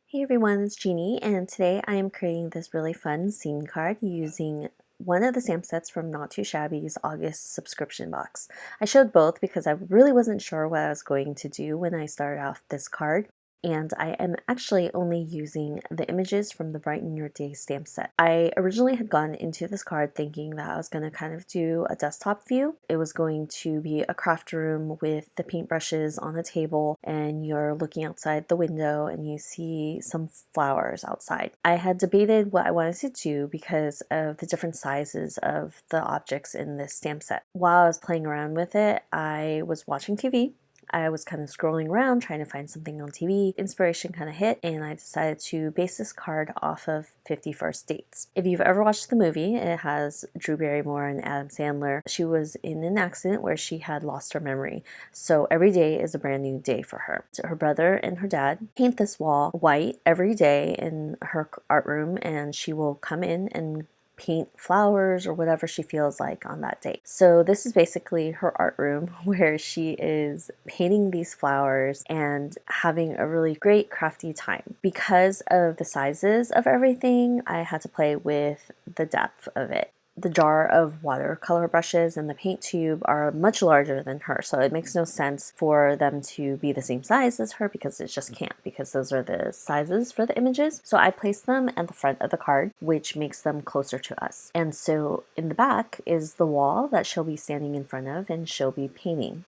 Hey everyone, it's Jeannie, and today I am creating this really fun scene card using one of the stamp sets from Not Too Shabby's August subscription box. I showed both because I really wasn't sure what I was going to do when I started off this card, and I am actually only using the images from the Brighten Your Day stamp set. I originally had gone into this card thinking that I was going to kind of do a desktop view. It was going to be a craft room with the paintbrushes on a table, and you're looking outside the window and you see some flowers outside. I had debated what I wanted to do because of the different sizes of the objects in this stamp set. While I was playing around with it, I was watching TV. I was kind of scrolling around trying to find something on TV. Inspiration kind of hit, and I decided to base this card off of 50 First Dates. If you've ever watched the movie, it has Drew Barrymore and Adam Sandler. She was in an accident where she had lost her memory, so every day is a brand new day for her. So her brother and her dad paint this wall white every day in her art room, and she will come in and paint flowers or whatever she feels like on that day. So this is basically her art room where she is painting these flowers and having a really great crafty time. Because of the sizes of everything, I had to play with the depth of it. The jar of watercolor brushes and the paint tube are much larger than her, so it makes no sense for them to be the same size as her because it just can't, because those are the sizes for the images. So I placed them at the front of the card, which makes them closer to us. And so in the back is the wall that she'll be standing in front of and she'll be painting.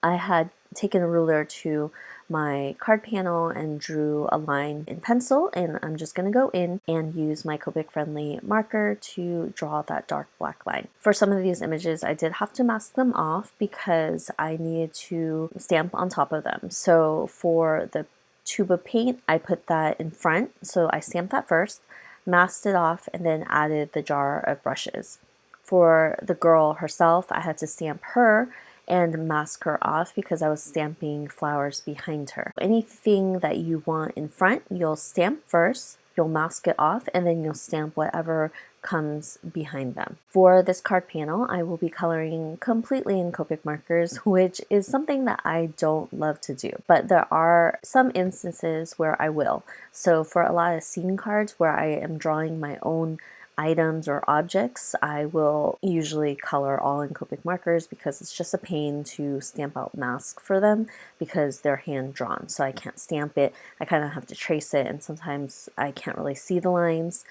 I had taken a ruler to my card panel and drew a line in pencil, and I'm just going to go in and use my Copic friendly marker to draw that dark black line. For some of these images I did have to mask them off because I needed to stamp on top of them. So for the tube of paint, I put that in front, so I stamped that first, masked it off, and then added the jar of brushes. For the girl herself, I had to stamp her and mask her off because I was stamping flowers behind her. Anything that you want in front, you'll stamp first, you'll mask it off, and then you'll stamp whatever comes behind them. For this card panel, I will be coloring completely in Copic markers, which is something that I don't love to do, but there are some instances where I will. So for a lot of scene cards where I am drawing my own items or objects, I will usually color all in Copic markers because it's just a pain to stamp out mask for them because they're hand drawn, so I can't stamp it. I kind of have to trace it, and sometimes I can't really see the lines.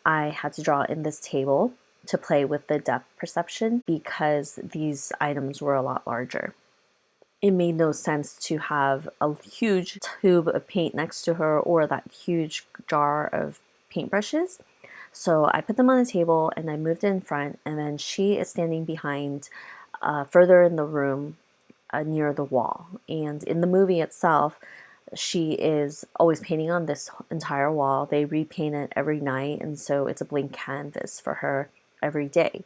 I had to draw in this table to play with the depth perception because these items were a lot larger. It made no sense to have a huge tube of paint next to her or that huge jar of paintbrushes. So I put them on the table and I moved in front, and then she is standing behind further in the room near the wall. And in the movie itself, she is always painting on this entire wall. They repaint it every night, and so it's a blank canvas for her every day.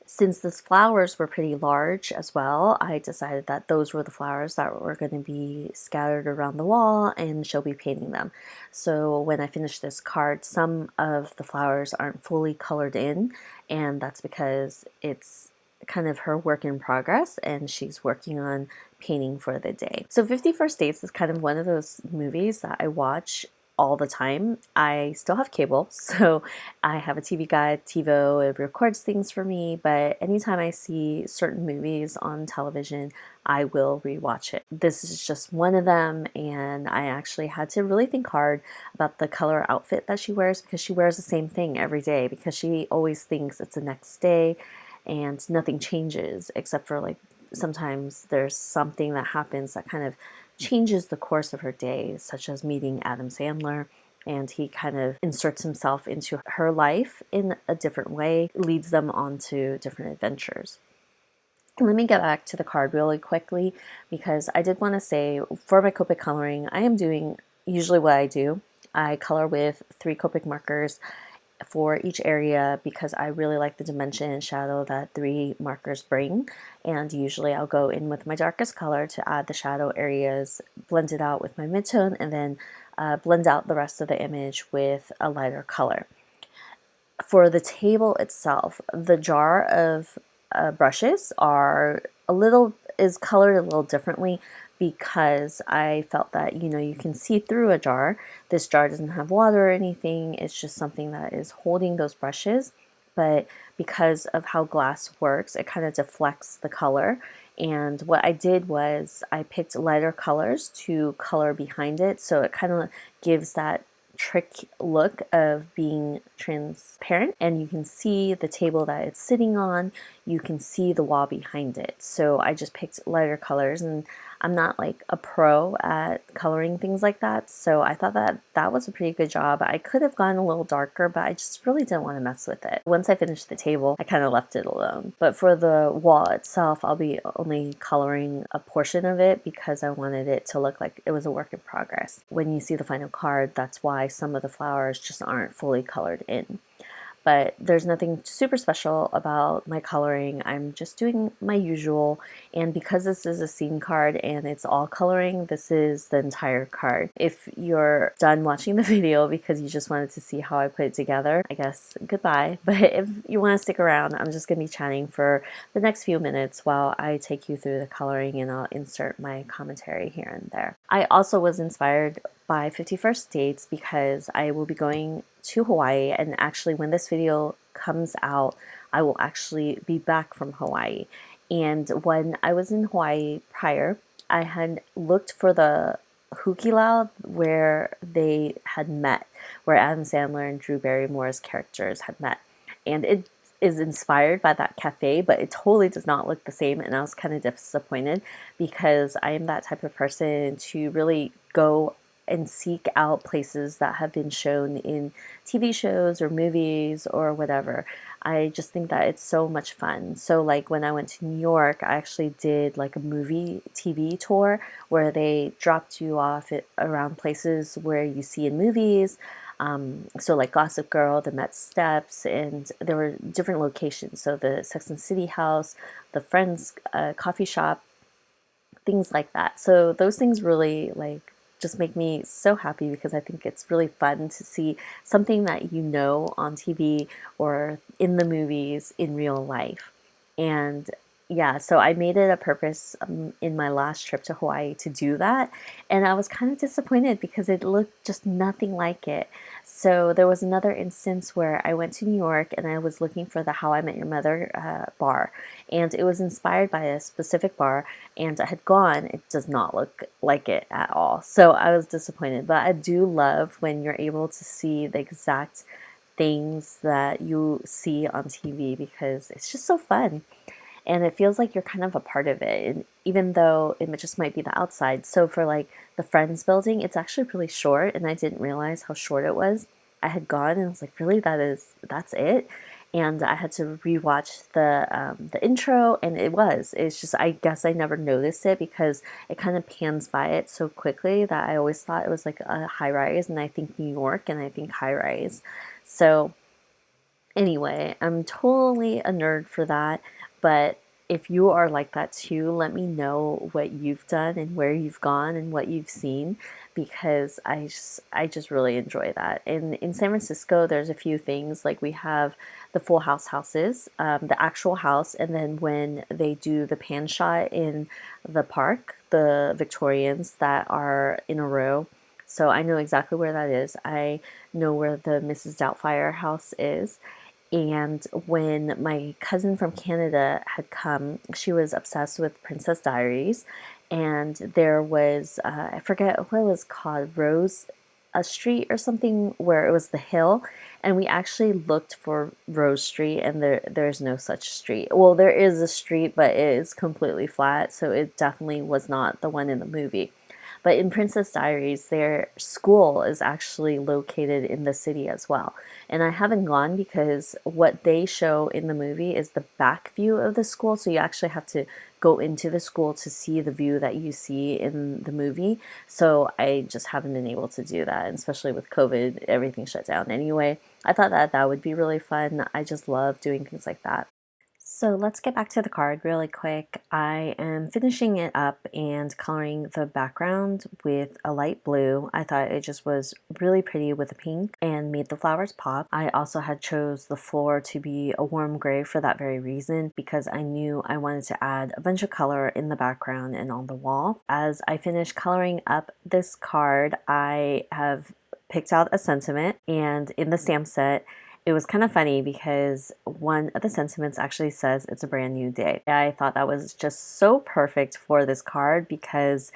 Since the flowers were pretty large as well, I decided that those were the flowers that were going to be scattered around the wall and she'll be painting them. So when I finish this card, some of the flowers aren't fully colored in, and that's because it's kind of her work in progress and she's working on painting for the day. So 50 First Dates is kind of one of those movies that I watch all the time. I still have cable, so I have a TV guide, TiVo. It records things for me, but anytime I see certain movies on television, I will rewatch it. This is just one of them, and I actually had to really think hard about the color outfit that she wears because she wears the same thing every day because she always thinks it's the next day and nothing changes except for like sometimes there's something that happens that kind of changes the course of her day, such as meeting Adam Sandler, and he kind of inserts himself into her life in a different way, leads them on to different adventures. Let me get back to the card really quickly because I did want to say for my Copic coloring, I am doing usually what I do. I color with 3 Copic markers for each area because I really like the dimension and shadow that 3 markers bring, and usually I'll go in with my darkest color to add the shadow areas, blend it out with my midtone, and then blend out the rest of the image with a lighter color. For the table itself, the jar of brushes is colored a little differently because I felt that, you know, you can see through a jar. This jar doesn't have water or anything. It's just something that is holding those brushes. But because of how glass works, it kind of deflects the color. And what I did was I picked lighter colors to color behind it, so it kind of gives that trick look of being transparent, and you can see the table that it's sitting on, you can see the wall behind it. So I just picked lighter colors, and I'm not like a pro at coloring things like that, so I thought that that was a pretty good job. I could have gone a little darker, but I just really didn't want to mess with it. Once I finished the table, I kind of left it alone. But for the wall itself, I'll be only coloring a portion of it because I wanted it to look like it was a work in progress. When you see the final card, that's why some of the flowers just aren't fully colored in. But there's nothing super special about my coloring. I'm just doing my usual, and because this is a scene card and it's all coloring, this is the entire card. If you're done watching the video because you just wanted to see how I put it together, I guess goodbye. But if you want to stick around, I'm just going to be chatting for the next few minutes while I take you through the coloring, and I'll insert my commentary here and there. I also was inspired by 51st Dates because I will be going to Hawaii, and actually when this video comes out, I will actually be back from Hawaii. And when I was in Hawaii prior, I had looked for the hukilau where they had met, where Adam Sandler and Drew Barrymore's characters had met. And it is inspired by that cafe, but it totally does not look the same, and I was kind of disappointed because I am that type of person to really go and seek out places that have been shown in TV shows or movies or whatever. I just think that it's so much fun. So like when I went to New York, I actually did like a movie TV tour where they dropped you off around places where you see in movies. So like Gossip Girl, the Met Steps, and there were different locations. So the Sex and the City house, the Friends coffee shop, things like that. So those things really like just make me so happy because I think it's really fun to see something that you know on TV or in the movies in real life. And yeah, so I made it a purpose in my last trip to Hawaii to do that, and I was kind of disappointed because it looked just nothing like it. So there was another instance where I went to New York and I was looking for the How I Met Your Mother bar, and it was inspired by a specific bar, and I had gone. It does not look like it at all, so I was disappointed. But I do love when you're able to see the exact things that you see on TV because it's just so fun. And it feels like you're kind of a part of it, and even though it just might be the outside. So for like the Friends building, it's actually really short, and I didn't realize how short it was. I had gone and I was like, really, that's it? And I had to rewatch the intro, and it's just, I guess I never noticed it because it kind of pans by it so quickly that I always thought it was like a high rise, and I think New York and I think high rise. So anyway, I'm totally a nerd for that, but if you are like that too, let me know what you've done and where you've gone and what you've seen, because I just really enjoy that. And in San Francisco, there's a few things, like we have the Full House houses, the actual house, and then when they do the pan shot in the park, the Victorians that are in a row. So I know exactly where that is. I know where the Mrs. Doubtfire house is. And when my cousin from Canada had come, she was obsessed with Princess Diaries. And there was, I forget what it was called, Rose a Street or something, where it was the hill. And we actually looked for Rose Street, and there's no such street. Well, there is a street, but it is completely flat. So it definitely was not the one in the movie. But in Princess Diaries, their school is actually located in the city as well. And I haven't gone because what they show in the movie is the back view of the school. So you actually have to go into the school to see the view that you see in the movie. So I just haven't been able to do that. And especially with COVID, everything shut down anyway. I thought that that would be really fun. I just love doing things like that. So let's get back to the card really quick. I am finishing it up and coloring the background with a light blue. I thought it just was really pretty with the pink and made the flowers pop. I also had chose the floor to be a warm gray for that very reason, because I knew I wanted to add a bunch of color in the background and on the wall. As I finished coloring up this card, I have picked out a sentiment, and in the stamp set, it was kind of funny because one of the sentiments actually says it's a brand new day. I thought that was just so perfect for this card, because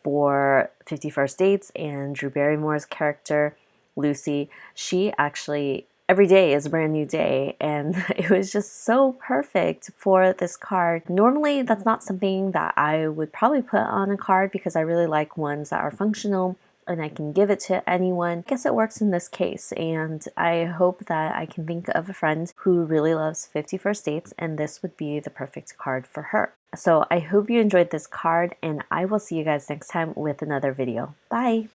for 51st Dates and Drew Barrymore's character, Lucy, she actually, every day is a brand new day, and it was just so perfect for this card. Normally, that's not something that I would probably put on a card, because I really like ones that are functional and I can give it to anyone. I guess it works in this case, and I hope that I can think of a friend who really loves 51st Dates, and this would be the perfect card for her. So I hope you enjoyed this card, and I will see you guys next time with another video. Bye!